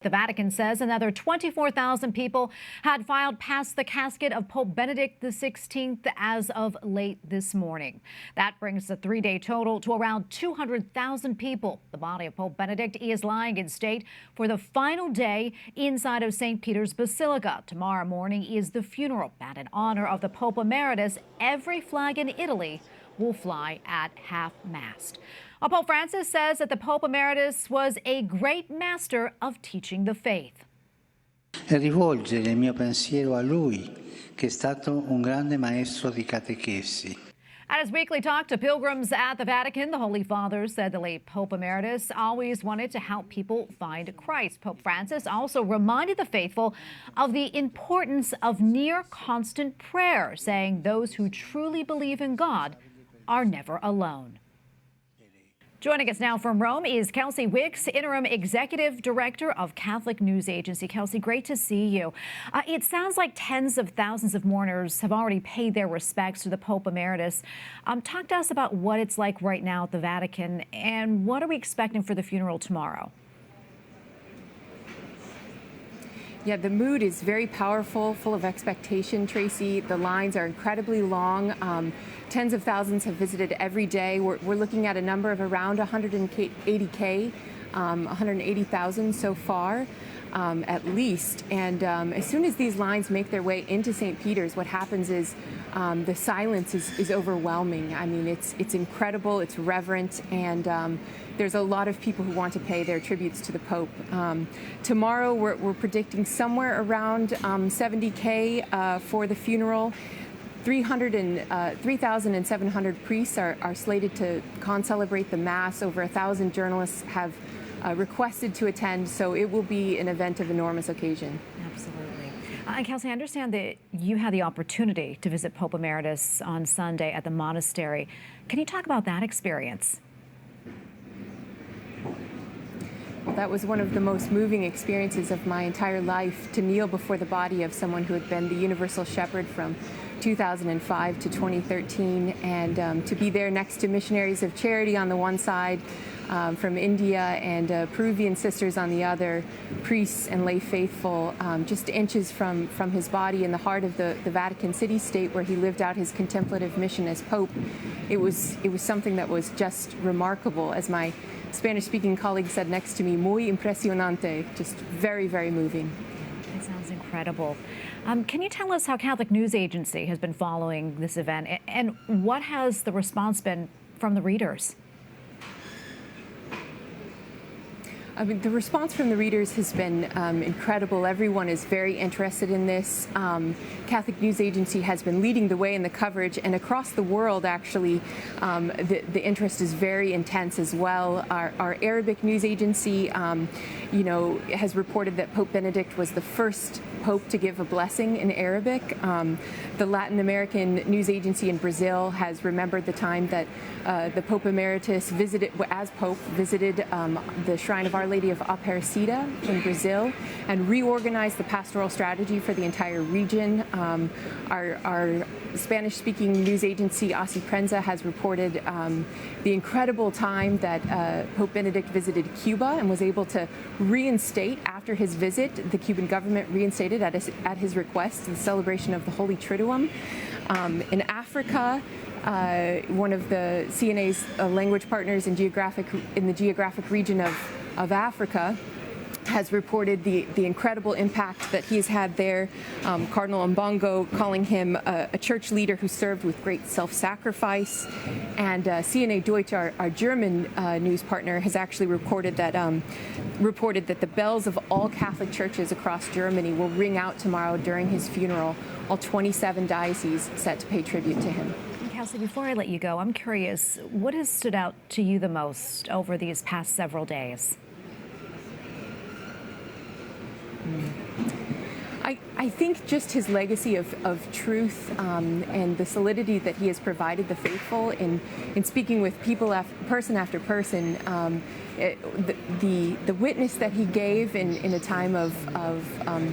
The Vatican says another 24,000 people had filed past the casket of Pope Benedict XVI as of late this morning. That brings the three-day total to around 200,000 people. The body of Pope Benedict is lying in state for the final day inside of St. Peter's Basilica. Tomorrow morning is the funeral. And in honor of the Pope Emeritus, every flag in Italy will fly at half-mast. Pope Francis says that the Pope Emeritus was a great master of teaching the faith. E rivolgere il mio pensiero a lui, che è stato un grande maestro di catechesi. At his weekly talk to pilgrims at the Vatican, the Holy Father said the late Pope Emeritus always wanted to help people find Christ. Pope Francis also reminded the faithful of the importance of near constant prayer, saying those who truly believe in God are never alone. Joining us now from Rome is Kelsey Wicks, Interim Executive Director of Catholic News Agency. Kelsey, great to see you. It sounds like tens of thousands of mourners have already paid their respects to the Pope Emeritus. Talk to us about what it's like right now at the Vatican, and what are we expecting for the funeral tomorrow? Yeah, the mood is very powerful, full of expectation, Tracy. The lines are incredibly long. Tens of thousands have visited every day. We're looking at a number of around 180,000 so far, at least. And as soon as these lines make their way into St. Peter's, what happens is the silence is overwhelming. I mean, it's incredible, it's reverent, and there's a lot of people who want to pay their tributes to the Pope. Tomorrow, we're predicting somewhere around 70K for the funeral. 3,700 priests are slated to concelebrate the Mass. Over 1,000 journalists have requested to attend, so it will be an event of enormous occasion. Absolutely. And Kelsey, I understand that you had the opportunity to visit Pope Emeritus on Sunday at the monastery. Can you talk about that experience? Well, that was one of the most moving experiences of my entire life, to kneel before the body of someone who had been the universal shepherd from 2005 to 2013, and to be there next to missionaries of charity on the one side, from India, and Peruvian sisters on the other, priests and lay faithful, just inches from his body in the heart of the Vatican city-state where he lived out his contemplative mission as Pope. It was something that was just remarkable. As my Spanish-speaking colleague said next to me, muy impresionante, just very, very moving. That sounds incredible. Can you tell us how Catholic News Agency has been following this event, and what has the response been from the readers? I mean, the response from the readers has been incredible. Everyone is very interested in this. Catholic News Agency has been leading the way in the coverage, and across the world, actually, the interest is very intense as well. Our Arabic news agency, has reported that Pope Benedict was the first Pope to give a blessing in Arabic. The Latin American news agency in Brazil has remembered the time that the Pope Emeritus visited the Shrine of Our Lady of Aparecida in Brazil and reorganized the pastoral strategy for the entire region. Our Spanish-speaking news agency, Asi Prensa, has reported the incredible time that Pope Benedict visited Cuba and was able to reinstate, after his visit, the Cuban government reinstated at his request the celebration of the Holy Triduum. In Africa, one of the CNA's language partners in the geographic region of Africa has reported the incredible impact that he has had there. Cardinal Mbongo calling him a church leader who served with great self-sacrifice. And CNA Deutsch, our German news partner, has actually reported that the bells of all Catholic churches across Germany will ring out tomorrow during his funeral. All 27 dioceses set to pay tribute to him. Kelsey, before I let you go, I'm curious, what has stood out to you the most over these past several days? I think just his legacy of truth and the solidity that he has provided the faithful in speaking with people, person after person. The witness that he gave in a time of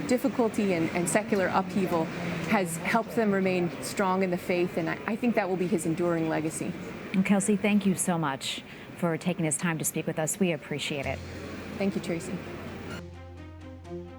difficulty and secular upheaval has helped them remain strong in the faith, and I think that will be his enduring legacy. And Kelsey, thank you so much for taking this time to speak with us. We appreciate it. Thank you, Tracy. you.